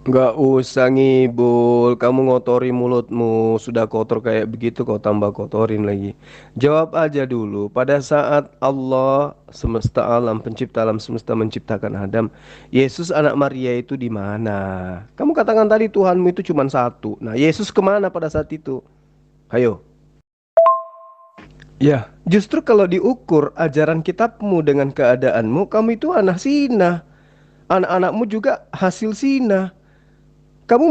Nggak usah ngibul, kamu ngotori mulutmu. Sudah kotor kayak begitu kau tambah kotorin lagi. Jawab aja dulu. Pada saat Allah semesta alam, pencipta alam semesta menciptakan Adam, Yesus anak Maria itu di mana? Kamu katakan tadi Tuhanmu itu cuma satu. Nah, Yesus kemana pada saat itu? Ayo. Ya, justru kalau diukur ajaran kitabmu dengan keadaanmu, kamu itu anak zina. Anak-anakmu juga hasil zina. Kamu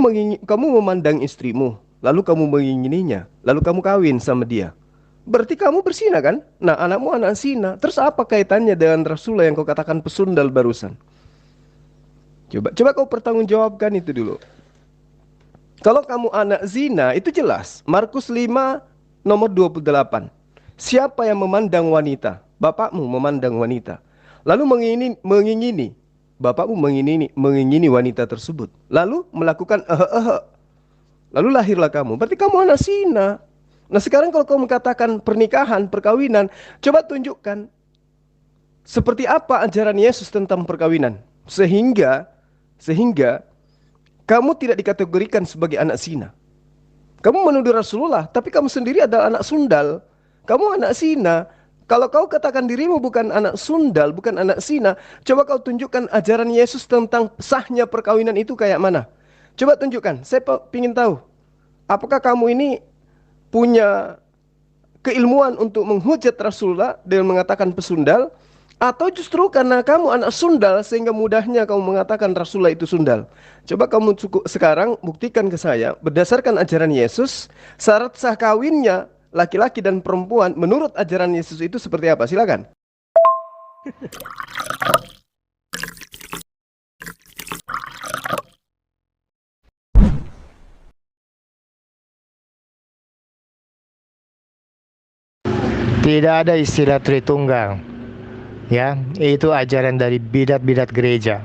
memandang istrimu, lalu kamu mengingininya, lalu kamu kawin sama dia. Berarti kamu berzina kan? Nah, anakmu anak zina. Terus apa kaitannya dengan Rasulullah yang kau katakan pesundal barusan? Coba kau pertanggungjawabkan itu dulu. Kalau kamu anak zina, itu jelas. Markus 5 nomor 28. Siapa yang memandang wanita? Bapakmu memandang wanita. Lalu mengingini. Bapakmu mengingini wanita tersebut. Lalu melakukan lalu lahirlah kamu. Berarti kamu anak zina. Nah, sekarang kalau kau mengatakan pernikahan, perkawinan, coba tunjukkan seperti apa ajaran Yesus tentang perkawinan. Sehingga kamu tidak dikategorikan sebagai anak zina. Kamu menuduh Rasulullah, tapi kamu sendiri adalah anak sundal. Kamu anak zina. Kalau kau katakan dirimu bukan anak sundal, bukan anak zina, coba kau tunjukkan ajaran Yesus tentang sahnya perkawinan itu kayak mana. Coba tunjukkan. Saya ingin tahu. Apakah kamu ini punya keilmuan untuk menghujat Rasulullah dengan mengatakan pesundal, atau justru karena kamu anak sundal sehingga mudahnya kamu mengatakan Rasulullah itu sundal? Coba kamu cukup sekarang buktikan ke saya berdasarkan ajaran Yesus syarat sah kawinnya laki-laki dan perempuan menurut ajaran Yesus itu seperti apa? Silakan. Tidak ada istilah Tritunggal. Ya, itu ajaran dari bidat-bidat gereja.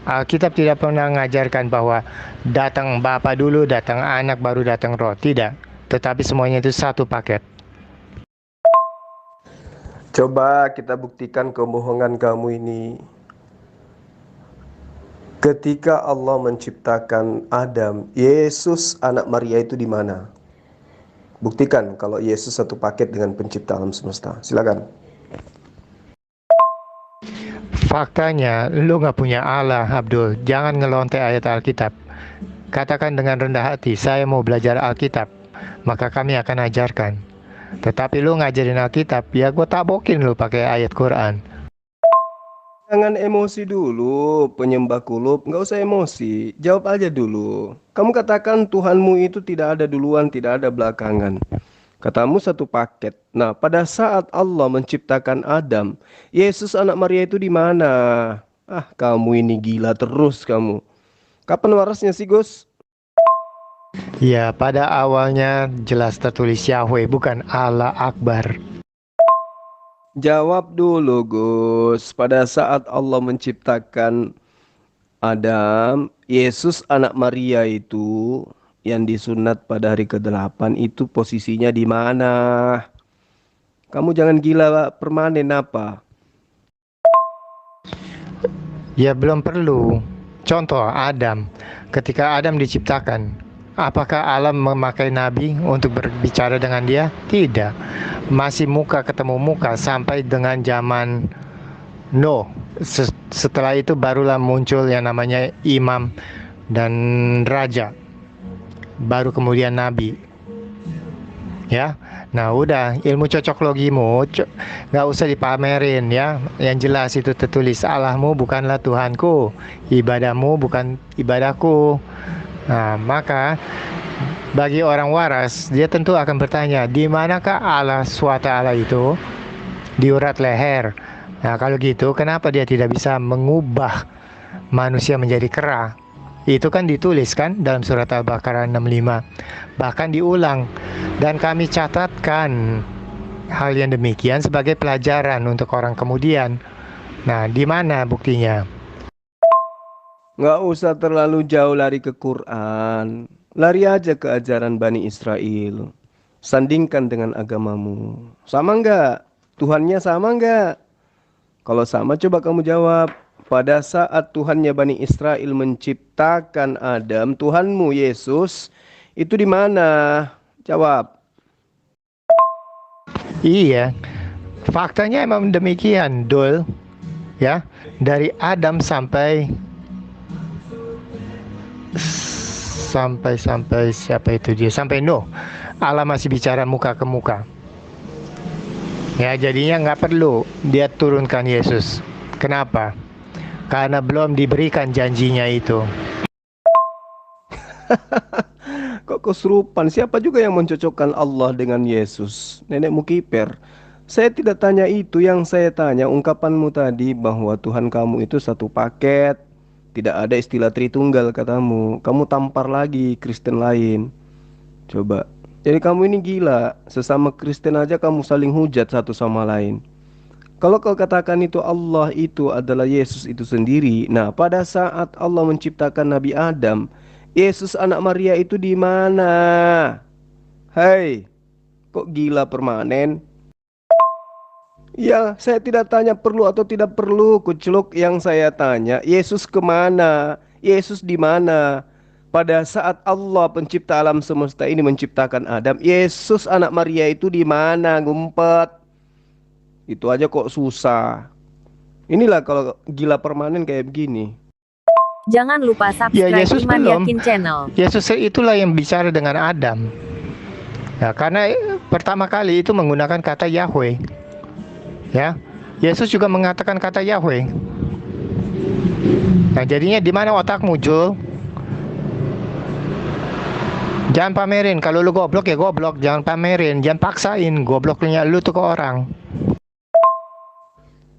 Alkitab tidak pernah mengajarkan bahwa datang Bapa dulu, datang anak, baru datang roh. Tidak. Tetapi semuanya itu satu paket. Coba kita buktikan kebohongan kamu ini. Ketika Allah menciptakan Adam, Yesus anak Maria itu di mana? Buktikan kalau Yesus satu paket dengan pencipta alam semesta. Silakan. Faktanya, lu nggak punya Allah, Abdul. Jangan ngelontek ayat Alkitab. Katakan dengan rendah hati, saya mau belajar Alkitab. Maka kami akan ajarkan. Tetapi lu ngajarin Alkitab, ya gue tabokin lu pakai ayat Quran. Jangan emosi dulu, penyembah kulub. Nggak usah emosi. Jawab aja dulu. Kamu katakan Tuhanmu itu tidak ada duluan, tidak ada belakangan. Katamu satu paket. Nah, pada saat Allah menciptakan Adam, Yesus anak Maria itu di mana? Ah, kamu ini gila terus kamu. Kapan warasnya sih, Gus? Ya, pada awalnya jelas tertulis Yahweh, bukan Allah Akbar. Jawab dulu, Gus. Pada saat Allah menciptakan Adam, Yesus anak Maria itu yang disunat pada hari ke-8 itu posisinya di mana? Kamu jangan gila permanen apa? Ya belum perlu. Contoh Adam. Ketika Adam diciptakan, apakah Allah memakai nabi untuk berbicara dengan dia? Tidak. Masih muka ketemu muka sampai dengan zaman Nuh. Setelah itu barulah muncul yang namanya imam dan raja. Baru kemudian nabi. Ya, nah udah ilmu cocok logimu nggak usah dipamerin ya. Yang jelas itu tertulis Allahmu bukanlah Tuhanku, ibadahmu bukan ibadahku. Nah maka bagi orang waras dia tentu akan bertanya, di manakah Allah SWT itu? Di urat leher. Nah kalau gitu kenapa dia tidak bisa mengubah manusia menjadi kera? Itu kan ditulis kan dalam surat Al-Baqarah 65. Bahkan diulang. Dan kami catatkan hal yang demikian sebagai pelajaran untuk orang kemudian. Nah, di mana buktinya? Nggak usah terlalu jauh lari ke Quran. Lari aja ke ajaran Bani Israel. Sandingkan dengan agamamu. Sama nggak? Tuhannya sama nggak? Kalau sama coba kamu jawab. Pada saat Tuhannya Bani Israel menciptakan Adam, Tuhanmu Yesus itu di mana? Jawab. Iya, faktanya emang demikian, Dul. Ya, dari Adam sampai sampai sampai siapa itu dia? Sampai Nuh. Allah masih bicara muka ke muka. Ya, jadinya nggak perlu dia turunkan Yesus. Kenapa? Karena belum diberikan janjinya itu. Kok kesurupan? Siapa juga yang mencocokkan Allah dengan Yesus? Nenekmu kiper. Saya tidak tanya itu, yang saya tanya ungkapanmu tadi bahwa Tuhan kamu itu satu paket. Tidak ada istilah Tritunggal katamu. Kamu tampar lagi Kristen lain. Coba. Jadi kamu ini gila. Sesama Kristen aja kamu saling hujat satu sama lain. Kalau kau katakan itu Allah itu adalah Yesus itu sendiri. Nah, pada saat Allah menciptakan Nabi Adam, Yesus anak Maria itu di mana? Hei, kok gila permanen? Ya, saya tidak tanya perlu atau tidak perlu, kuceluk. Yang saya tanya, Yesus kemana? Yesus di mana? Pada saat Allah pencipta alam semesta ini menciptakan Adam, Yesus anak Maria itu di mana? Ngumpet. Itu aja kok susah. Inilah kalau gila permanen kayak begini. Jangan lupa Ya, subscribe Yesus Iman belum. Yakin Channel. Yesus itulah yang bicara dengan Adam. Ya, karena pertama kali itu menggunakan kata Yahweh. Ya, Yesus juga mengatakan kata Yahweh. Nah, jadinya di mana otakmu, Jul? Jangan pamerin. Kalau lu goblok ya goblok. Jangan pamerin. Jangan paksain gobloknya lu tuh ke orang.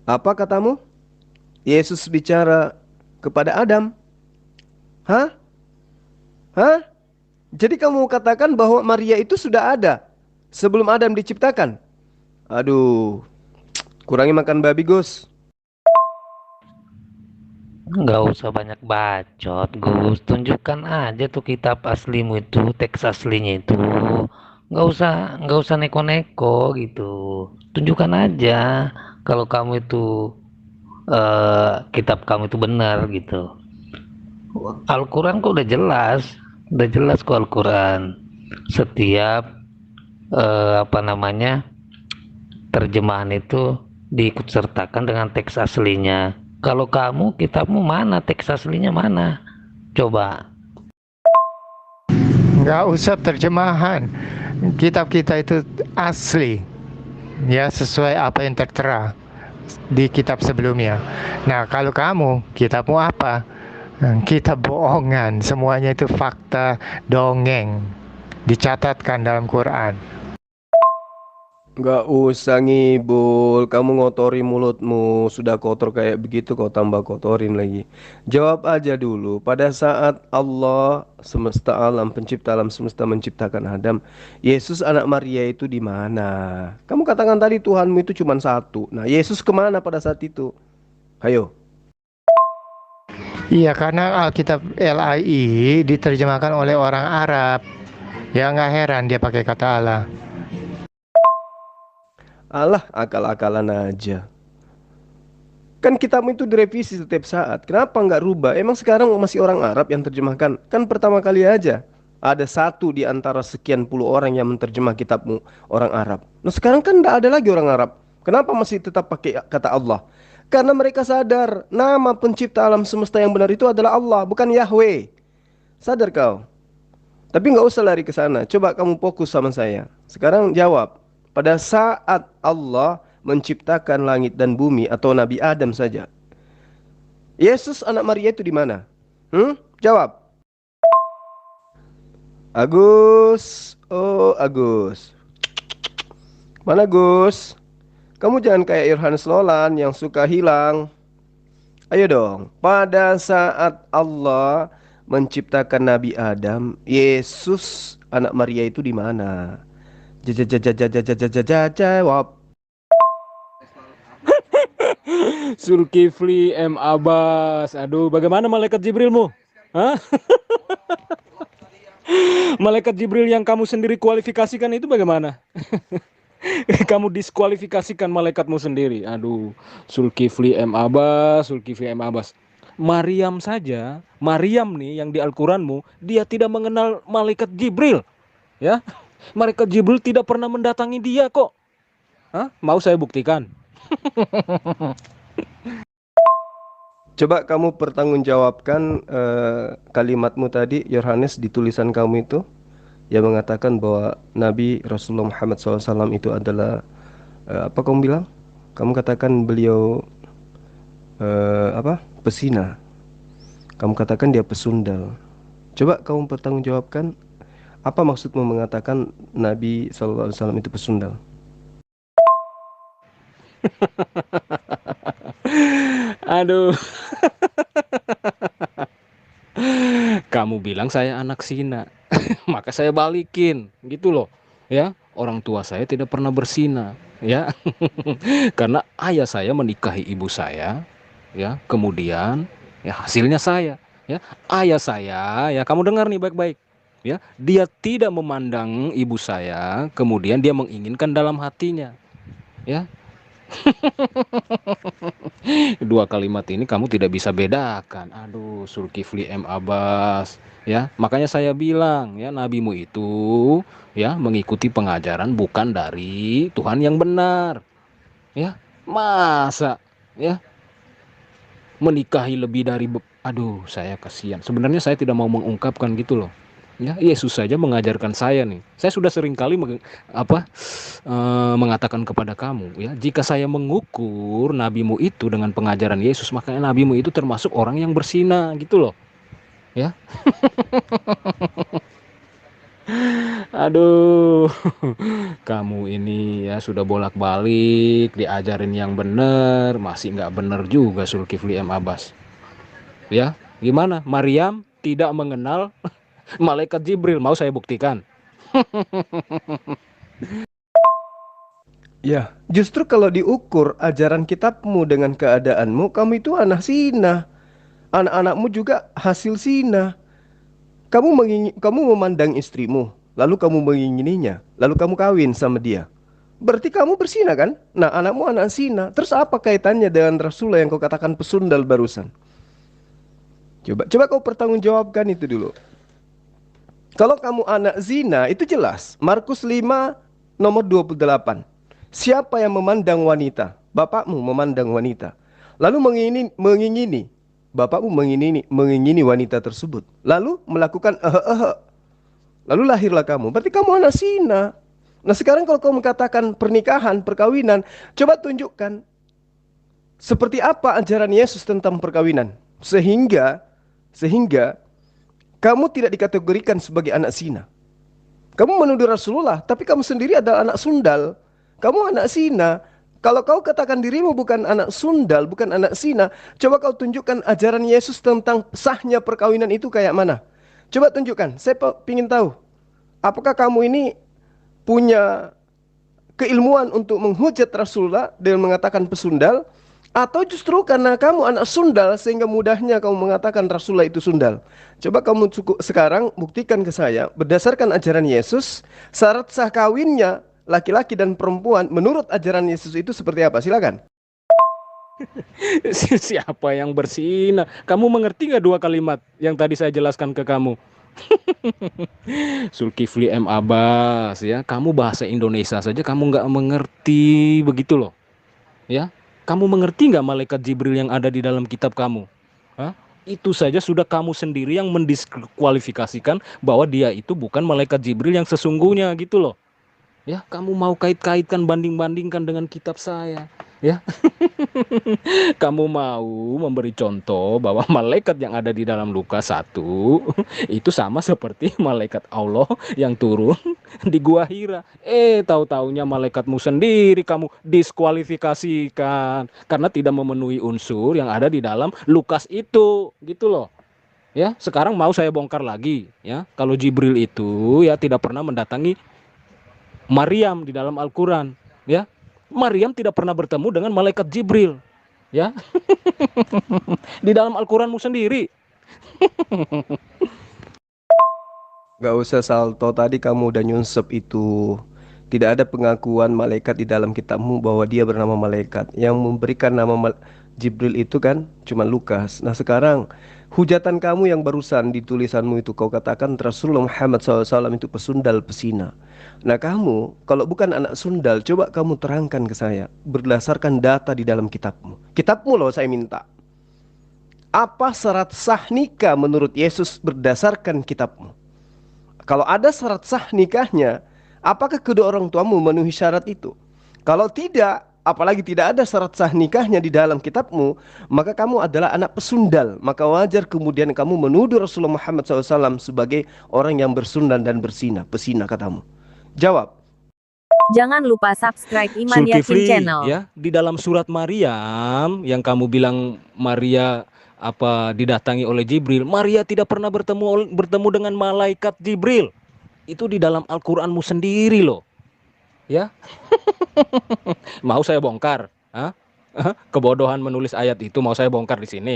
Apa katamu? Yesus bicara kepada Adam. Hah? Hah? Jadi kamu katakan bahwa Maria itu sudah ada sebelum Adam diciptakan? Aduh, kurangi makan babi, Gus. Nggak usah banyak bacot, Gus. Tunjukkan aja tuh kitab aslimu itu, teks aslinya itu. Nggak usah neko-neko gitu. Tunjukkan aja kalau kamu itu kitab kamu itu benar gitu. Al-Quran kok udah jelas kok Al-Quran. Setiap apa namanya terjemahan itu diikut sertakan dengan teks aslinya. Kalau kamu, kitabmu mana? Teks aslinya mana? Coba. Nggak usah terjemahan. Kitab kita itu asli. Ya, sesuai apa yang tertera di kitab sebelumnya. Nah, kalau kamu, kitabmu apa? Kitab bohongan. Semuanya itu fakta dongeng. Dicatatkan dalam Quran. Gak usah ngibul, kamu ngotori mulutmu. Sudah kotor kayak begitu kau tambah kotorin lagi. Jawab aja dulu. Pada saat Allah semesta alam, pencipta alam semesta menciptakan Adam, Yesus anak Maria itu di mana? Kamu katakan tadi Tuhanmu itu cuma satu. Nah, Yesus kemana pada saat itu? Ayo. Iya, karena Alkitab LAI diterjemahkan oleh orang Arab. Ya, nggak heran dia pakai kata Allah. Alah, akal-akalan aja. Kan kitabmu itu direvisi setiap saat. Kenapa nggak rubah? Emang sekarang masih orang Arab yang terjemahkan? Kan pertama kali aja ada satu di antara sekian puluh orang yang menerjemah kitabmu, orang Arab. Nah sekarang kan nggak ada lagi orang Arab. Kenapa masih tetap pakai kata Allah? Karena mereka sadar nama pencipta alam semesta yang benar itu adalah Allah, bukan Yahweh. Sadar kau? Tapi nggak usah lari ke sana. Coba kamu fokus sama saya. Sekarang jawab. Pada saat Allah menciptakan langit dan bumi atau Nabi Adam saja, Yesus anak Maria itu di mana? Jawab. Agus. Oh, Agus. Mana Gus? Kamu jangan kayak Yohanes Lolan yang suka hilang. Ayo dong. Pada saat Allah menciptakan Nabi Adam, Yesus anak Maria itu di mana? Jawab. Zulkifli M. Abbas. Aduh, bagaimana malaikat Jibrilmu? Hah? Malaikat Jibril yang kamu sendiri kualifikasikan itu bagaimana? Kamu diskualifikasikan malaikatmu sendiri. Aduh, Zulkifli M. Abbas, Zulkifli M. Abbas. Maryam saja, Maryam nih yang di Al-Quranmu, dia tidak mengenal malaikat Jibril. Ya, malaikat Jibril tidak pernah mendatangi dia kok. Hah? Mau saya buktikan? Coba kamu pertanggungjawabkan kalimatmu tadi, Yohanes, di tulisan kamu itu yang mengatakan bahwa Nabi Rasulullah Muhammad SAW itu adalah apa kamu bilang? Kamu katakan beliau apa? Pesina. Kamu katakan dia pesundal. Coba kamu pertanggungjawabkan apa maksudmu mengatakan Nabi SAW itu pesundal? Aduh, kamu bilang saya anak Sina, maka saya balikin, gitu loh. Ya, orang tua saya tidak pernah bersina, ya, karena ayah saya menikahi ibu saya, ya, kemudian, ya hasilnya saya, ya, ayah saya, ya, kamu dengar nih baik-baik, ya, dia tidak memandang ibu saya, kemudian dia menginginkan dalam hatinya, ya. Dua kalimat ini kamu tidak bisa bedakan. Aduh, Zulkifli M. Abbas, ya. Makanya saya bilang, ya, nabimu itu ya mengikuti pengajaran bukan dari Tuhan yang benar. Ya. Masa ya menikahi lebih dari aduh, saya kasihan. Sebenarnya saya tidak mau mengungkapkan gitu loh. Ya, Yesus saja mengajarkan saya nih. Saya sudah sering kali mengatakan kepada kamu, ya, jika saya mengukur nabimu itu dengan pengajaran Yesus, maka nabimu itu termasuk orang yang bersina gitu loh. Ya. Aduh. Kamu ini ya sudah bolak-balik diajarin yang benar, masih nggak benar juga Zulkifli M. Abbas. Ya, gimana? Maryam tidak mengenal malaikat Jibril. Mau saya buktikan? Ya, justru kalau diukur ajaran kitabmu dengan keadaanmu, kamu itu anak zina. Anak-anakmu juga hasil zina. Kamu memandang istrimu, lalu kamu mengingininya, lalu kamu kawin sama dia. Berarti kamu berzina kan? Nah, anakmu anak zina. Terus apa kaitannya dengan Rasulullah yang kau katakan pesundal barusan? Coba kau pertanggungjawabkan itu dulu. Kalau kamu anak zina, itu jelas. Markus 5 nomor 28. Siapa yang memandang wanita? Bapakmu memandang wanita. Lalu mengingini. Bapakmu mengingini wanita tersebut. Lalu melakukan lalu lahirlah kamu. Berarti kamu anak zina. Nah, sekarang kalau kau mengatakan pernikahan, perkawinan, coba tunjukkan seperti apa ajaran Yesus tentang perkawinan. Sehingga kamu tidak dikategorikan sebagai anak zina. Kamu menuduh Rasulullah, tapi kamu sendiri adalah anak sundal. Kamu anak zina. Kalau kau katakan dirimu bukan anak sundal, bukan anak zina, coba kau tunjukkan ajaran Yesus tentang sahnya perkawinan itu kayak mana. Coba tunjukkan, saya ingin tahu. Apakah kamu ini punya keilmuan untuk menghujat Rasulullah dengan mengatakan pesundal, atau justru karena kamu anak sundal sehingga mudahnya kamu mengatakan Rasulullah itu sundal? Coba kamu cukup sekarang buktikan ke saya berdasarkan ajaran Yesus, syarat sah kawinnya laki-laki dan perempuan menurut ajaran Yesus itu seperti apa? Silakan. Siapa yang bersina? Kamu mengerti nggak dua kalimat yang tadi saya jelaskan ke kamu? Zulkifli M. Abbas, ya, kamu bahasa Indonesia saja kamu nggak mengerti, begitu loh. Ya, kamu mengerti nggak malaikat Jibril yang ada di dalam kitab kamu? Hah? Itu saja sudah kamu sendiri yang mendiskualifikasikan bahwa dia itu bukan malaikat Jibril yang sesungguhnya gitu loh. Ya, kamu mau kait-kaitkan, banding-bandingkan dengan kitab saya, ya. Kamu mau memberi contoh bahwa malaikat yang ada di dalam Lukas 1 itu sama seperti malaikat Allah yang turun di Gua Hira. Tahu-taunya malaikatmu sendiri kamu diskualifikasikan karena tidak memenuhi unsur yang ada di dalam Lukas itu, gitu loh. Ya, sekarang mau saya bongkar lagi, ya. Kalau Jibril itu ya tidak pernah mendatangi Maryam di dalam Al-Quran, ya. Maryam tidak pernah bertemu dengan malaikat Jibril, ya. Di dalam Al-Quranmu sendiri. Gak usah salto, tadi kamu udah nyunsep itu Tidak ada pengakuan malaikat di dalam kitabmu bahwa dia bernama malaikat. Yang memberikan nama Jibril itu kan cuma Lukas. Nah sekarang hujatan kamu yang barusan di tulisanmu itu kau katakan Rasulullah Muhammad SAW itu pesundal pesina. Nah kamu kalau bukan anak sundal, coba kamu terangkan ke saya berdasarkan data di dalam kitabmu. Kitabmu loh saya minta. Apa syarat sah nikah menurut Yesus berdasarkan kitabmu? Kalau ada syarat sah nikahnya, apakah kedua orang tuamu memenuhi syarat itu? Kalau tidak, apalagi tidak ada syarat sah nikahnya di dalam kitabmu, maka kamu adalah anak pesundal. Maka wajar kemudian kamu menuduh Rasulullah Muhammad SAW sebagai orang yang bersundal dan bersina, pesina katamu. Jawab. Jangan lupa subscribe Iman Yakin Zulkifli, Channel. ya, di dalam surat Maryam yang kamu bilang Maria didatangi oleh Jibril, Maria tidak pernah bertemu dengan malaikat Jibril. Itu di dalam Al-Qur'anmu sendiri loh. Ya. Mau saya bongkar? Hah? Kebodohan menulis ayat itu mau saya bongkar di sini.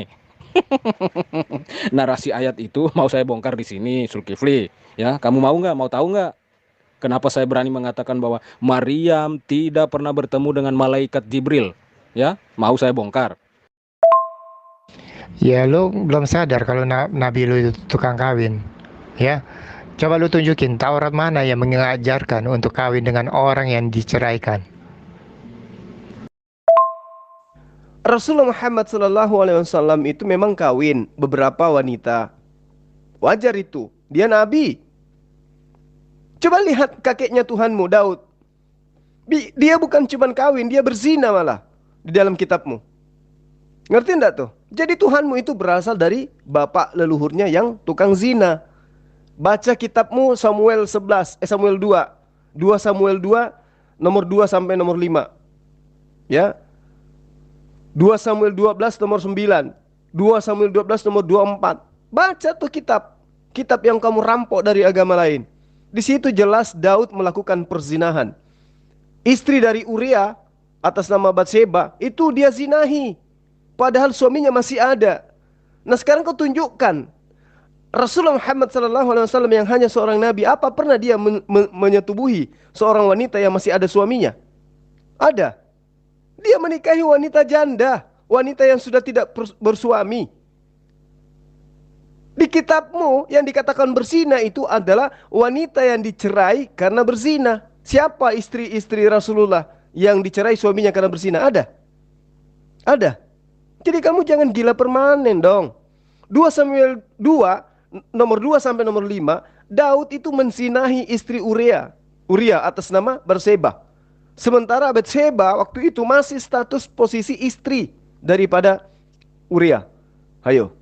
Narasi ayat itu mau saya bongkar di sini, Zulkifli. Ya, kamu mau nggak? Mau tahu nggak? Kenapa saya berani mengatakan bahwa Maryam tidak pernah bertemu dengan malaikat Jibril? Ya, mau saya bongkar. Ya lu belum sadar kalau nabi lu itu tukang kawin. Ya. Coba lu tunjukin Taurat mana yang mengajarkan untuk kawin dengan orang yang diceraikan. Rasulullah Muhammad SAW itu memang kawin beberapa wanita. Wajar itu. Dia nabi. Coba lihat kakeknya Tuhanmu Daud. Dia bukan cuma kawin, dia berzina malah di dalam kitabmu. Ngerti enggak tuh? Jadi Tuhanmu itu berasal dari bapak leluhurnya yang tukang zina. Baca kitabmu Samuel 2. 2 Samuel 2 nomor 2 sampai nomor 5. Ya. 2 Samuel 12 nomor 9. 2 Samuel 12 nomor 24. Baca tuh kitab. Kitab yang kamu rampok dari agama lain. Di situ jelas Daud melakukan perzinahan. Istri dari Uria atas nama Batseba itu dia zinahi. Padahal suaminya masih ada. Nah sekarang kau tunjukkan Rasulullah Muhammad SAW yang hanya seorang nabi, apa pernah dia menyetubuhi seorang wanita yang masih ada suaminya? Ada. Dia menikahi wanita janda, wanita yang sudah tidak bersuami. Di kitabmu yang dikatakan berzina itu adalah wanita yang dicerai karena berzina. Siapa istri-istri Rasulullah yang dicerai suaminya karena berzina? Ada. Ada. Jadi kamu jangan gila permanen dong. 2 Samuel 2 nomor 2 sampai nomor 5, Daud itu menzinahi istri Uria atas nama Batseba. Sementara Batseba waktu itu masih status posisi istri daripada Uria. Ayo.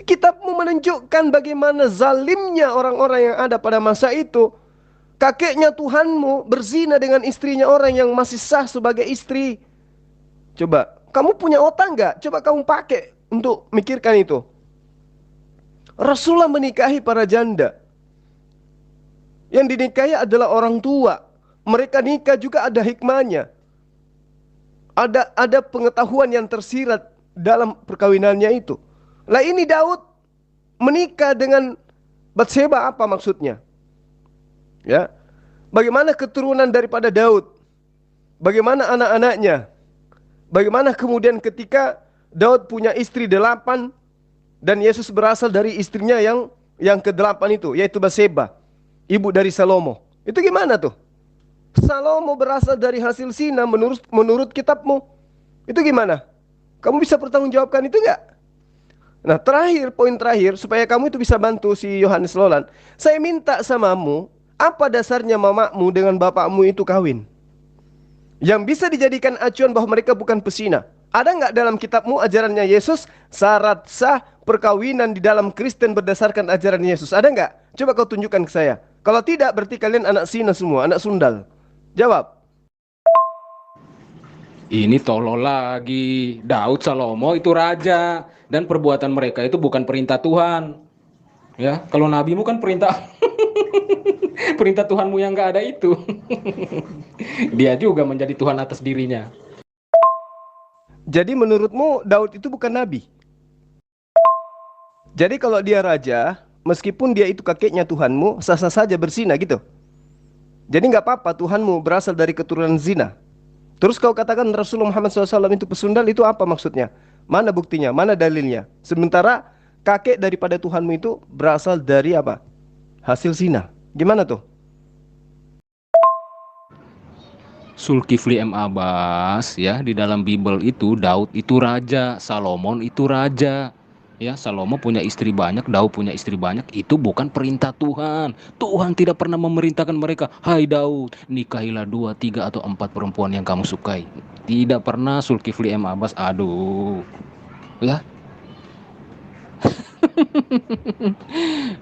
Kitabmu menunjukkan bagaimana zalimnya orang-orang yang ada pada masa itu. Kakeknya Tuhanmu berzina dengan istrinya orang yang masih sah sebagai istri. Coba, kamu punya otak nggak? Coba kamu pakai untuk mikirkan itu. Rasulullah menikahi para janda. Yang dinikahi adalah orang tua. Mereka nikah juga ada hikmahnya. Ada pengetahuan yang tersirat dalam perkawinannya itu. Lah ini Daud menikah dengan Batseba, apa maksudnya? Ya. Bagaimana keturunan daripada Daud? Bagaimana anak-anaknya? Bagaimana kemudian ketika Daud punya istri 8 dan Yesus berasal dari istrinya yang ke-8 itu, yaitu Batseba, ibu dari Salomo. Itu gimana tuh? Salomo berasal dari hasil zina menurut kitabmu. Itu gimana? Kamu bisa pertanggungjawabkan itu enggak? Nah, poin terakhir supaya kamu itu bisa bantu si Yohanes Lolan. Saya minta samamu, apa dasarnya mamamu dengan bapakmu itu kawin? Yang bisa dijadikan acuan bahwa mereka bukan pesina. Ada nggak dalam kitabmu ajarannya Yesus syarat sah perkawinan di dalam Kristen berdasarkan ajaran Yesus? Ada nggak? Coba kau tunjukkan ke saya. Kalau tidak berarti kalian anak zina semua, anak sundal. Jawab. Ini tolol lagi. Daud Salomo itu raja dan perbuatan mereka itu bukan perintah Tuhan. Ya, kalau nabimu kan perintah perintah Tuhanmu yang nggak ada itu. Dia juga menjadi Tuhan atas dirinya. Jadi menurutmu Daud itu bukan nabi? Jadi kalau dia raja, meskipun dia itu kakeknya Tuhanmu, sah-sah saja berzina gitu? Jadi nggak apa-apa Tuhanmu berasal dari keturunan zina. Terus kau katakan Rasulullah Muhammad SAW itu pesundal, itu apa maksudnya? Mana buktinya? Mana dalilnya? Sementara kakek daripada Tuhanmu itu berasal dari apa? Hasil zina. Gimana tuh? Zulkifli M. Abbas ya, di dalam Bible itu Daud itu raja, Salomon itu raja. Ya, Salomo punya istri banyak, Daud punya istri banyak, itu bukan perintah Tuhan. Tuhan tidak pernah memerintahkan mereka, "Hai Daud, nikahilah 2, 3 atau 4 perempuan yang kamu sukai." Tidak pernah Zulkifli M. Abbas. Aduh. Ya.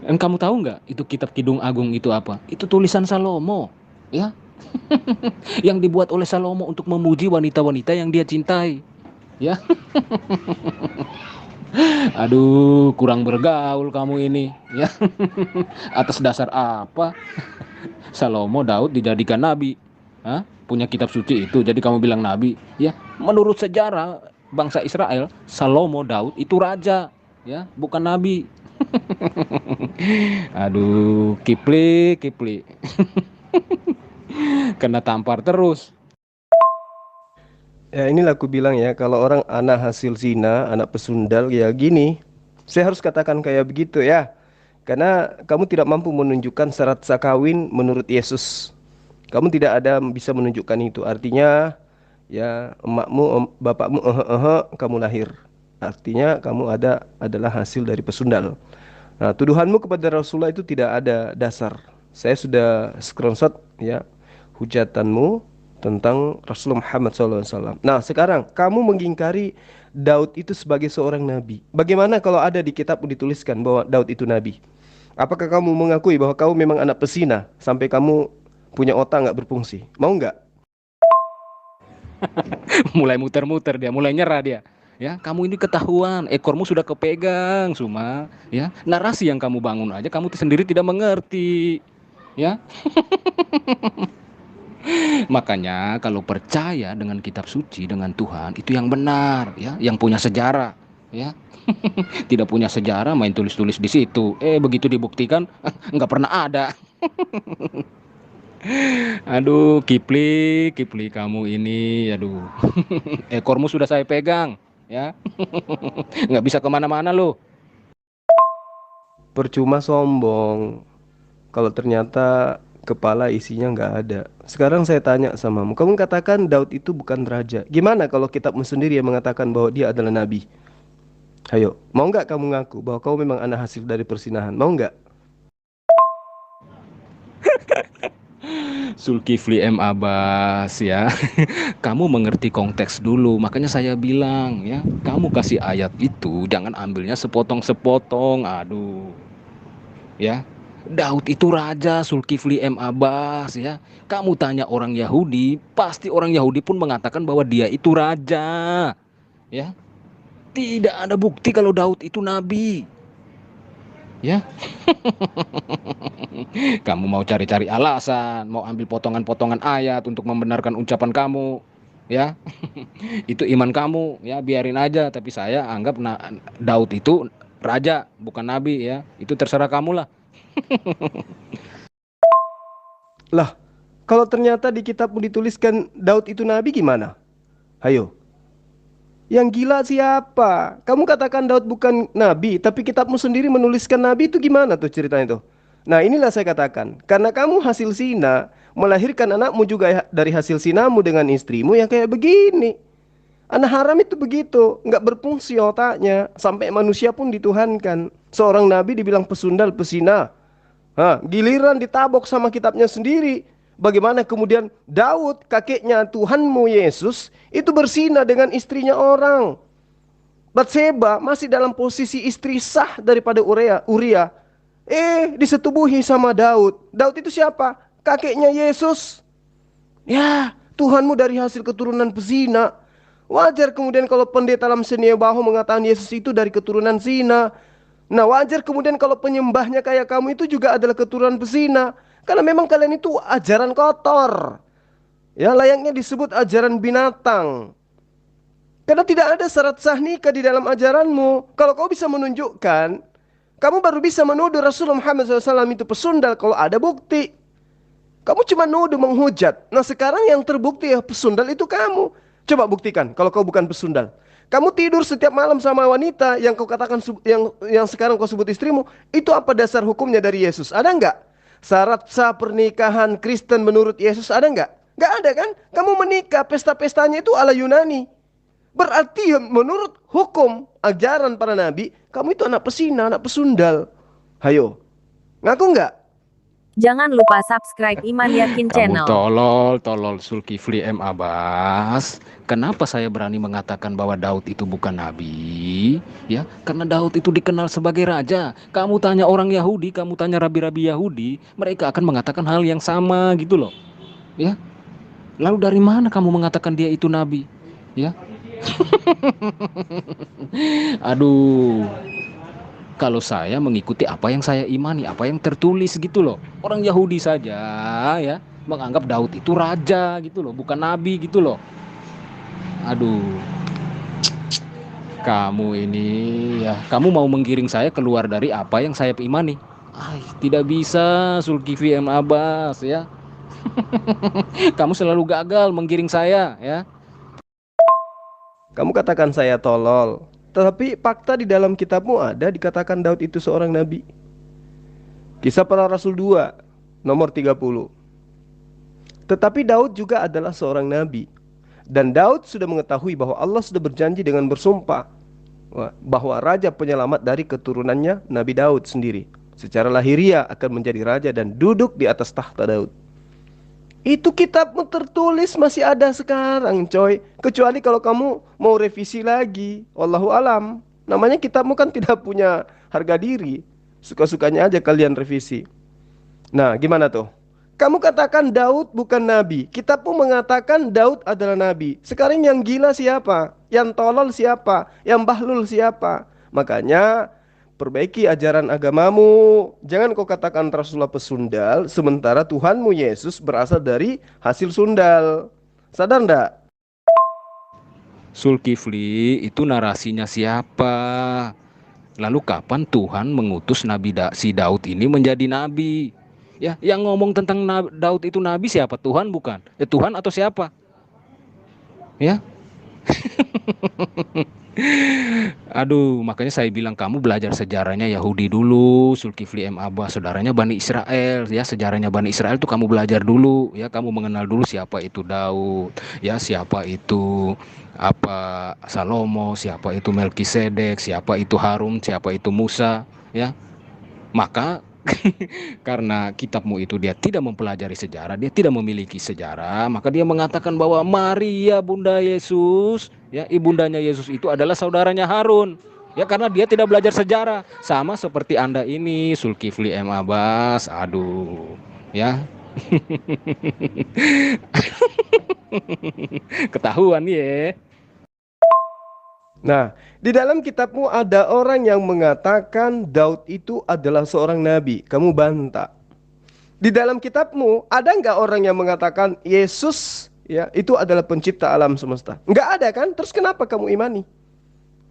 Dan kamu tahu nggak itu kitab Kidung Agung itu apa? Itu tulisan Salomo, ya. Yang dibuat oleh Salomo untuk memuji wanita-wanita yang dia cintai, ya. Aduh, kurang bergaul kamu ini, ya. Atas dasar apa Salomo Daud dijadikan nabi? Hah? Punya kitab suci itu, jadi kamu bilang nabi? Ya, menurut sejarah bangsa Israel, Salomo Daud itu raja, ya, bukan nabi. Aduh, Kipli, Kipli. Kena tampar terus. Ya inilah aku bilang ya, kalau orang anak hasil zina, anak pesundal ya gini, saya harus katakan kayak begitu ya. Karena kamu tidak mampu menunjukkan syarat sah kawin menurut Yesus. Kamu tidak ada bisa menunjukkan itu. Artinya ya emakmu, bapakmu, kamu lahir. Artinya kamu adalah hasil dari pesundal. Nah, tuduhanmu kepada Rasulullah itu tidak ada dasar. Saya sudah screenshot ya hujatanmu tentang Rasulullah Muhammad SAW. Nah, sekarang kamu mengingkari Daud itu sebagai seorang nabi. Bagaimana kalau ada di kitab dituliskan bahwa Daud itu nabi? Apakah kamu mengakui bahwa kamu memang anak pesina sampai kamu punya otak nggak berfungsi? Mau nggak? Mulai muter-muter dia, mulai nyerah dia. Ya, kamu ini ketahuan, ekormu sudah kepegang, Suma. Ya, narasi yang kamu bangun aja kamu sendiri tidak mengerti. Ya, makanya kalau percaya dengan kitab suci, dengan Tuhan, itu yang benar, ya, yang punya sejarah, ya. Tidak punya sejarah main tulis-tulis di situ. Begitu dibuktikan nggak pernah ada. Aduh, Kipli, Kipli kamu ini, aduh. Ekormu sudah saya pegang, ya. Nggak bisa kemana-mana loh. Percuma sombong kalau ternyata kepala isinya nggak ada. Sekarang saya tanya samamu, kamu katakan Daud itu bukan raja. Gimana kalau kitabmu sendiri yang mengatakan bahwa dia adalah nabi? Ayo, mau nggak kamu ngaku bahwa kamu memang anak hasil dari persinahan? Mau nggak? Zulkifli M. Abbas ya. Kamu mengerti konteks dulu. Makanya saya bilang ya, kamu kasih ayat itu jangan ambilnya sepotong-sepotong. Aduh. Ya. Daud itu raja, Zulkifli M. Abbas ya. Kamu tanya orang Yahudi, pasti orang Yahudi pun mengatakan bahwa dia itu raja. Ya. Tidak ada bukti kalau Daud itu nabi. Ya. Kamu mau cari-cari alasan, mau ambil potongan-potongan ayat untuk membenarkan ucapan kamu, ya. Itu iman kamu, ya, biarin aja. Tapi saya anggap Daud itu raja, bukan nabi, ya. Itu terserah kamu lah. Lah, kalau ternyata di kitabmu dituliskan Daud itu nabi gimana? Ayo. Yang gila siapa? Kamu katakan Daud bukan nabi, tapi kitabmu sendiri menuliskan nabi, itu gimana tuh ceritanya tuh? Nah, inilah saya katakan, karena kamu hasil zina, melahirkan anakmu juga dari hasil zinamu dengan istrimu yang kayak begini. Anak haram itu begitu, nggak berfungsi otaknya, sampai manusia pun dituhankan. Seorang nabi dibilang pesundal, pesina. Giliran ditabok sama kitabnya sendiri. Bagaimana kemudian Daud, kakeknya Tuhanmu Yesus, itu berzina dengan istrinya orang. Batseba masih dalam posisi istri sah daripada Uria. Disetubuhi sama Daud. Daud itu siapa? Kakeknya Yesus. Ya, Tuhanmu dari hasil keturunan pezina. Wajar kemudian kalau pendeta dalam senia bahu mengatakan Yesus itu dari keturunan zina. Nah, wajar kemudian kalau penyembahnya kayak kamu itu juga adalah keturunan pezina. Karena memang kalian itu ajaran kotor. Ya, layaknya disebut ajaran binatang. Karena tidak ada syarat sah nikah di dalam ajaranmu. Kalau kau bisa menunjukkan, kamu baru bisa menuduh Rasulullah Muhammad SAW itu pesundal kalau ada bukti. Kamu cuma nuduh menghujat. Nah sekarang yang terbukti ya pesundal itu kamu. Coba buktikan kalau kau bukan pesundal. Kamu tidur setiap malam sama wanita yang kau katakan yang sekarang kau sebut istrimu, itu apa dasar hukumnya dari Yesus? Ada nggak? Syarat sah pernikahan Kristen menurut Yesus ada nggak? Nggak ada kan? Kamu menikah, pesta-pestanya itu ala Yunani. Berarti menurut hukum ajaran para nabi, kamu itu anak pesina, anak pesundal. Hayo, ngaku nggak? Jangan lupa subscribe Iman Yakin Kamu Channel. tolol Zulkifli M. Abbas. Kenapa saya berani mengatakan bahwa Daud itu bukan nabi? Ya, karena Daud itu dikenal sebagai raja. Kamu tanya orang Yahudi, kamu tanya rabi-rabi Yahudi, mereka akan mengatakan hal yang sama gitu loh. Ya. Lalu dari mana kamu mengatakan dia itu nabi? Ya. Aduh. Kalau saya mengikuti apa yang saya imani, apa yang tertulis gitu loh. Orang Yahudi saja ya menganggap Daud itu raja gitu loh, bukan nabi gitu loh. Aduh, kamu ini ya, kamu mau menggiring saya keluar dari apa yang saya imani. Tidak bisa, Zulkifli M. Abbas ya. Kamu selalu gagal menggiring saya ya. Kamu katakan saya tolol. Tetapi fakta di dalam kitabmu ada dikatakan Daud itu seorang nabi. Kisah Para Rasul 2 nomor 30. Tetapi Daud juga adalah seorang nabi. Dan Daud sudah mengetahui bahwa Allah sudah berjanji dengan bersumpah bahwa raja penyelamat dari keturunannya Nabi Daud sendiri secara lahiriah akan menjadi raja dan duduk di atas tahta Daud. Itu kitabmu tertulis masih ada sekarang coy. Kecuali kalau kamu mau revisi lagi. Wallahu alam. Namanya kitabmu kan tidak punya harga diri. Suka-sukanya aja kalian revisi. Nah gimana tuh? Kamu katakan Daud bukan nabi. Kitabmu mengatakan Daud adalah nabi. Sekarang yang gila siapa? Yang tolol siapa? Yang bahlul siapa? Makanya perbaiki ajaran agamamu. Jangan kau katakan Rasulullah pesundal, sementara Tuhanmu Yesus berasal dari hasil sundal. Sadar ndak? Zulkifli itu narasinya siapa? Lalu kapan Tuhan mengutus si Daud ini menjadi nabi? Ya, yang ngomong tentang Daud itu nabi siapa? Tuhan bukan? Ya Tuhan atau siapa? Ya. Aduh, makanya saya bilang kamu belajar sejarahnya Yahudi dulu, Zulkifli M. Abbas, saudaranya Bani Israel, ya sejarahnya Bani Israel itu kamu belajar dulu, ya kamu mengenal dulu siapa itu Daud, ya siapa itu Salomo, siapa itu Melkisedek, siapa itu Harun, siapa itu Musa, ya. Maka karena kitabmu itu dia tidak mempelajari sejarah, dia tidak memiliki sejarah, maka dia mengatakan bahwa Maria bunda Yesus, ya ibundanya Yesus itu adalah saudaranya Harun. Ya karena dia tidak belajar sejarah, sama seperti Anda ini Zulkifli M. Abbas. Aduh, ya. Ketahuan ya. Nah, di dalam kitabmu ada orang yang mengatakan Daud itu adalah seorang nabi. Kamu bantah. Di dalam kitabmu ada nggak orang yang mengatakan Yesus ya itu adalah pencipta alam semesta? Nggak ada kan? Terus kenapa kamu imani?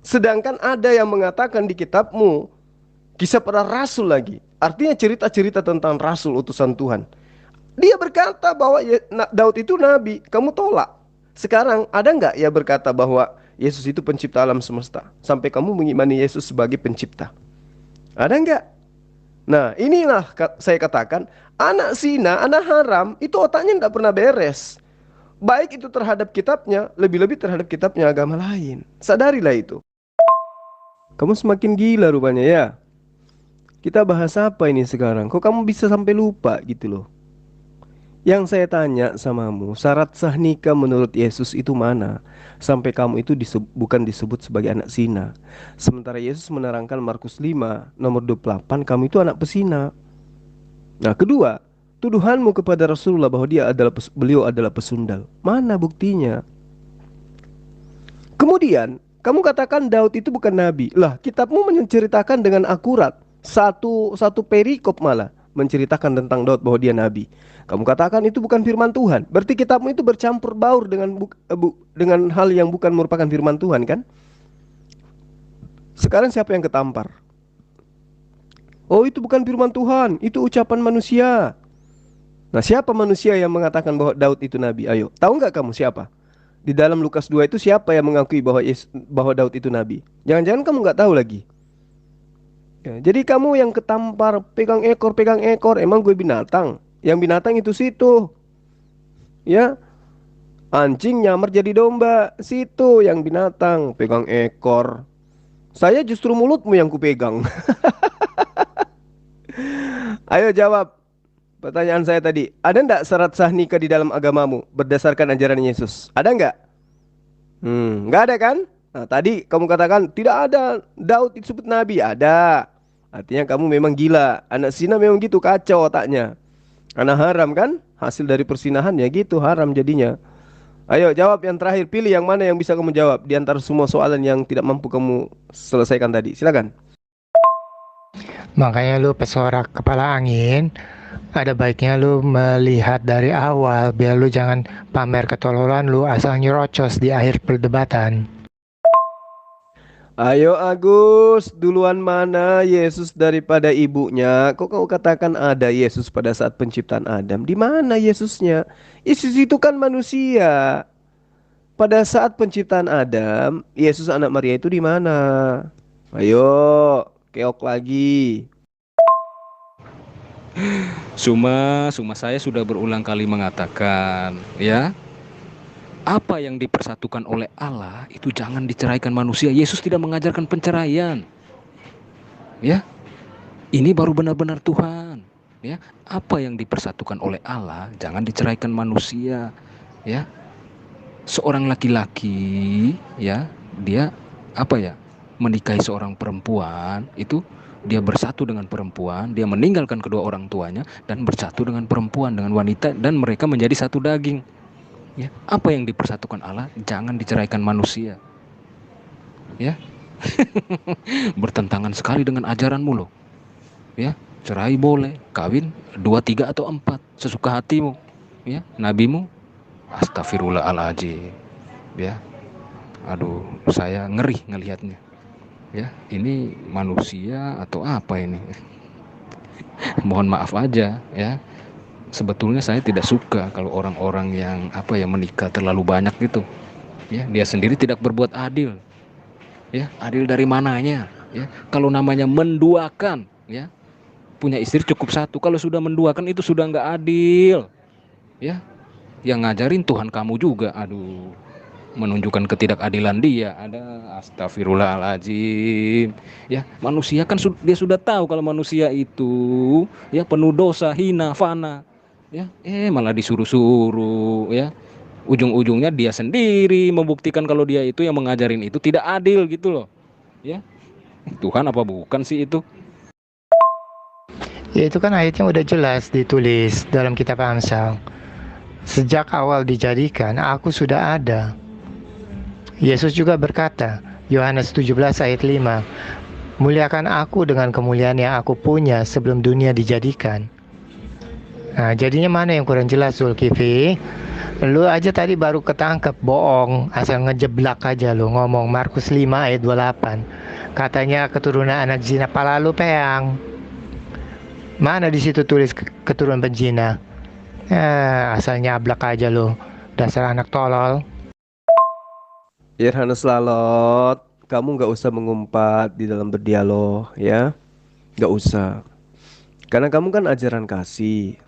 Sedangkan ada yang mengatakan di kitabmu Kisah Para Rasul lagi. Artinya cerita-cerita tentang Rasul utusan Tuhan. Dia berkata bahwa Daud itu nabi. Kamu tolak. Sekarang ada nggak ya berkata bahwa Yesus itu pencipta alam semesta? Sampai kamu mengimani Yesus sebagai pencipta. Ada nggak? Nah inilah saya katakan anak zina, anak haram itu otaknya nggak pernah beres. Baik itu terhadap kitabnya, lebih-lebih terhadap kitabnya agama lain. Sadarilah itu. Kamu semakin gila rupanya ya. Kita bahas apa ini sekarang? Kok kamu bisa sampai lupa gitu loh? Yang saya tanya samamu, syarat sah nikah menurut Yesus itu mana? Sampai kamu itu bukan disebut sebagai anak zina. Sementara Yesus menerangkan Markus 5 nomor 28, kamu itu anak pesina. Nah kedua, tuduhanmu kepada Rasulullah bahwa beliau adalah pesundal. Mana buktinya? Kemudian, kamu katakan Daud itu bukan nabi. Lah, kitabmu menceritakan dengan akurat. Satu perikop malah menceritakan tentang Daud bahwa dia nabi. Kamu katakan itu bukan firman Tuhan. Berarti kitabmu itu bercampur baur dengan hal yang bukan merupakan firman Tuhan kan? Sekarang siapa yang ketampar? Oh itu bukan firman Tuhan, itu ucapan manusia. Nah, siapa manusia yang mengatakan bahwa Daud itu nabi? Ayo, tahu nggak kamu siapa? Di dalam Lukas 2 itu siapa yang mengakui bahwa Daud itu nabi? Jangan-jangan kamu nggak tahu lagi. Ya, jadi kamu yang ketampar pegang ekor, emang gue binatang? Yang binatang itu situ, ya. Anjing nyamar jadi domba, situ yang binatang, pegang ekor. Saya justru mulutmu yang kupegang. Ayo jawab pertanyaan saya tadi. Ada nggak syarat sah nikah di dalam agamamu berdasarkan ajaran Yesus? Ada nggak? Nggak ada kan? Nah, tadi kamu katakan tidak ada Daud disebut nabi. Ada. Artinya kamu memang gila. Anak zina memang gitu, kacau otaknya. Karena haram kan? Hasil dari persinahan ya gitu, haram jadinya. Ayo jawab yang terakhir. Pilih yang mana yang bisa kamu jawab di antara semua soalan yang tidak mampu kamu selesaikan tadi. Silakan. Makanya lu pesorak kepala angin, ada baiknya lu melihat dari awal biar lu jangan pamer ketololan lu asal nyerocos di akhir perdebatan. Ayo Agus, duluan mana Yesus daripada ibunya? Kok kau katakan ada Yesus pada saat penciptaan Adam? Di mana Yesusnya? Yesus itu kan manusia. Pada saat penciptaan Adam, Yesus anak Maria itu di mana? Ayo, keok lagi. Suma saya sudah berulang kali mengatakan, ya, apa yang dipersatukan oleh Allah itu jangan diceraikan manusia. Yesus tidak mengajarkan perceraian. Ya, ini baru benar-benar Tuhan. Ya, apa yang dipersatukan oleh Allah jangan diceraikan manusia. Ya, seorang laki-laki, ya, dia apa ya, menikahi seorang perempuan itu dia bersatu dengan perempuan, dia meninggalkan kedua orang tuanya dan bersatu dengan perempuan, dengan wanita, dan mereka menjadi satu daging. Ya, apa yang dipersatukan Allah jangan diceraikan manusia. Ya, bertentangan sekali dengan ajaranmu loh. Ya, cerai boleh, kawin 2, 3 atau 4 sesuka hatimu. Ya, nabimu astagfirullahaladzim. Ya, aduh, saya ngeri ngelihatnya. Ya, ini manusia atau apa ini? Mohon maaf aja ya. Sebetulnya saya tidak suka kalau orang-orang yang apa ya menikah terlalu banyak gitu. Ya, dia sendiri tidak berbuat adil. Ya, adil dari mananya? Ya, kalau namanya menduakan, ya, punya istri cukup satu. Kalau sudah menduakan itu sudah nggak adil. Ya, yang ngajarin Tuhan kamu juga. Aduh, menunjukkan ketidakadilan dia. Ada astagfirullahaladzim. Ya, manusia kan dia sudah tahu kalau manusia itu ya penuh dosa, hina, fana. Ya, malah disuruh-suruh, ya. Ujung-ujungnya dia sendiri membuktikan kalau dia itu yang mengajarin itu tidak adil gitu loh. Ya, Tuhan apa bukan sih itu? Ya itu kan ayatnya udah jelas ditulis dalam kitab Amsal. Sejak awal dijadikan, aku sudah ada. Yesus juga berkata, Yohanes 17 ayat 5, muliakan aku dengan kemuliaan yang aku punya sebelum dunia dijadikan. Nah, jadinya mana yang kurang jelas, Zulkifli? Lu aja tadi baru ketangkep bohong, asal ngejeblak aja lu ngomong Markus 5 ayat 28. Katanya keturunan anak zina, pala lu peang. Mana di situ tulis keturunan penzina? Asal nyablak aja lu, dasar anak tolol. Irhanus Lalot, kamu nggak usah mengumpat di dalam berdialog ya. Nggak usah. Karena kamu kan ajaran kasih.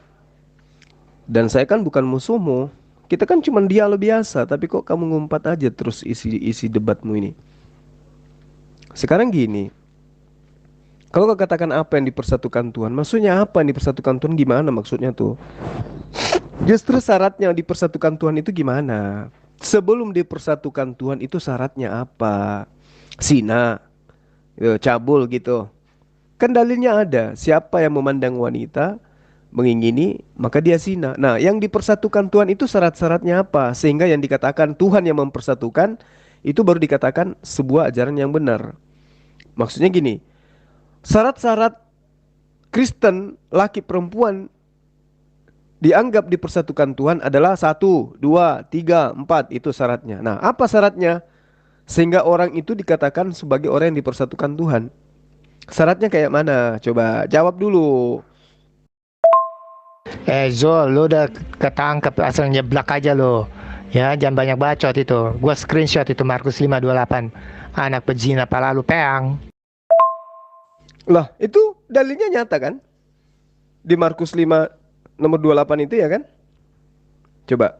Dan saya kan bukan musuhmu. Kita kan cuma dialog biasa, tapi kok kamu ngumpat aja terus isi debatmu ini. Sekarang gini, kalau kau katakan apa yang dipersatukan Tuhan, maksudnya apa yang dipersatukan Tuhan gimana maksudnya tuh? Justru syaratnya dipersatukan Tuhan itu gimana? Sebelum dipersatukan Tuhan itu syaratnya apa? Zina, cabul gitu. Kan dalilnya ada, siapa yang memandang wanita mengingini maka dia zina. Nah, yang dipersatukan Tuhan itu syarat-syaratnya apa? Sehingga yang dikatakan Tuhan yang mempersatukan itu baru dikatakan sebuah ajaran yang benar. Maksudnya gini, syarat-syarat Kristen laki perempuan dianggap dipersatukan Tuhan adalah 1, 2, 3, 4 itu syaratnya. Nah, apa syaratnya? Sehingga orang itu dikatakan sebagai orang yang dipersatukan Tuhan. Syaratnya kayak mana? Coba jawab dulu. Zul, lu udah ketangkep asal nyeblak aja lo. Ya, jangan banyak bacot itu. Gua screenshot itu Markus 5:28. Anak pezina pala lu peang. Lah, itu dalilnya nyata kan? Di Markus 5 nomor 28 itu ya kan? Coba,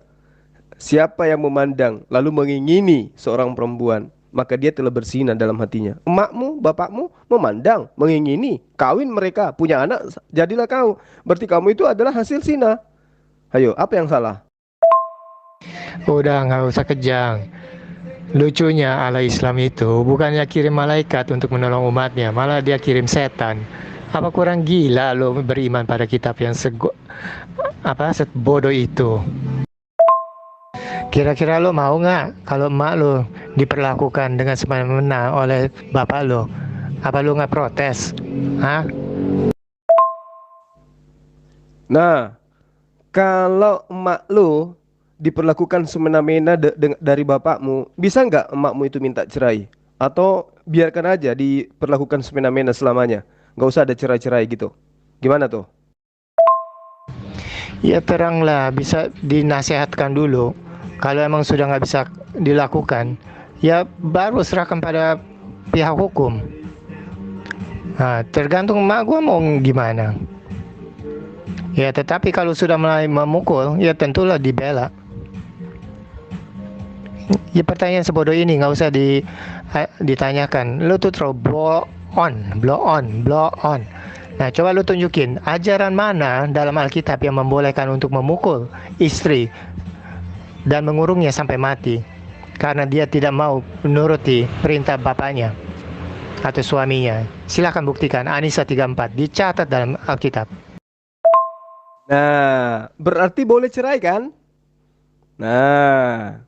siapa yang memandang lalu mengingini seorang perempuan, maka dia telah berzina dalam hatinya. Emakmu, bapakmu memandang, mengingini, kawin mereka, punya anak, jadilah kau. Berarti kamu itu adalah hasil zina. Ayo, apa yang salah? Udah nggak usah kejang. Lucunya Allah Islam itu bukannya kirim malaikat untuk menolong umatnya, malah dia kirim setan. Apa kurang gila lo beriman pada kitab yang bodoh itu? Kira-kira lo mau nggak kalau emak lo diperlakukan dengan semena-mena oleh bapak lo? Apa lo nggak protes? Hah? Nah, kalau emak lu diperlakukan semena-mena dari bapakmu, bisa nggak emakmu itu minta cerai? Atau biarkan aja diperlakukan semena-mena selamanya? Nggak usah ada cerai-cerai gitu. Gimana tuh? Ya teranglah, bisa dinasehatkan dulu. Kalau emang sudah nggak bisa dilakukan, ya baru serahkan pada pihak hukum. Nah, tergantung emak gua mau gimana. Ya, tetapi kalau sudah mulai memukul, ya tentulah dibela. Ya pertanyaan sebodoh ini nggak usah ditanyakan. Lu tuh terus blow on. Nah, coba lu tunjukin ajaran mana dalam Alkitab yang membolehkan untuk memukul istri dan mengurungnya sampai mati karena dia tidak mau menuruti perintah bapaknya atau suaminya. Silakan buktikan. Anisa 34 dicatat dalam Alkitab. Nah, berarti boleh cerai kan? Nah,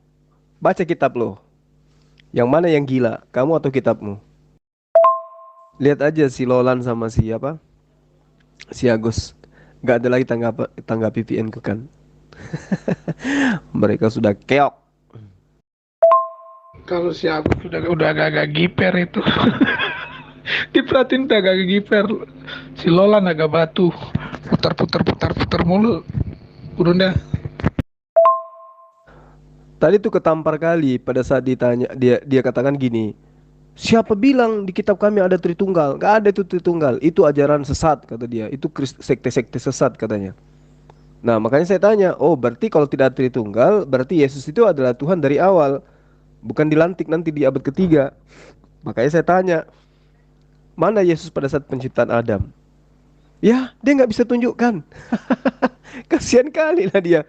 baca kitab lo. Yang mana yang gila, kamu atau kitabmu? Lihat aja si Lolan sama si apa? Si Agus. Gak ada lagi tanggapi VPN ku kan. Mereka sudah keok. Kalau si Agus udah agak-agak giper itu. Diperhatiin udah agak giper. Si Lolan agak batu. Putar mulu. Udah. Tadi tuh ketampar kali pada saat ditanya, dia katakan gini, siapa bilang di kitab kami ada Tritunggal? Gak ada itu Tritunggal. Itu ajaran sesat kata dia. Itu sekte-sekte sesat katanya. Nah, makanya saya tanya, oh berarti kalau tidak ada Tritunggal, berarti Yesus itu adalah Tuhan dari awal, bukan dilantik nanti di abad ketiga. Makanya saya tanya, mana Yesus pada saat penciptaan Adam? Ya, dia nggak bisa tunjukkan. Kasihan kali lah dia.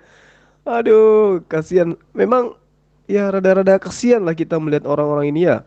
Aduh, kasihan. Memang ya rada-rada kasihan lah kita melihat orang-orang ini ya.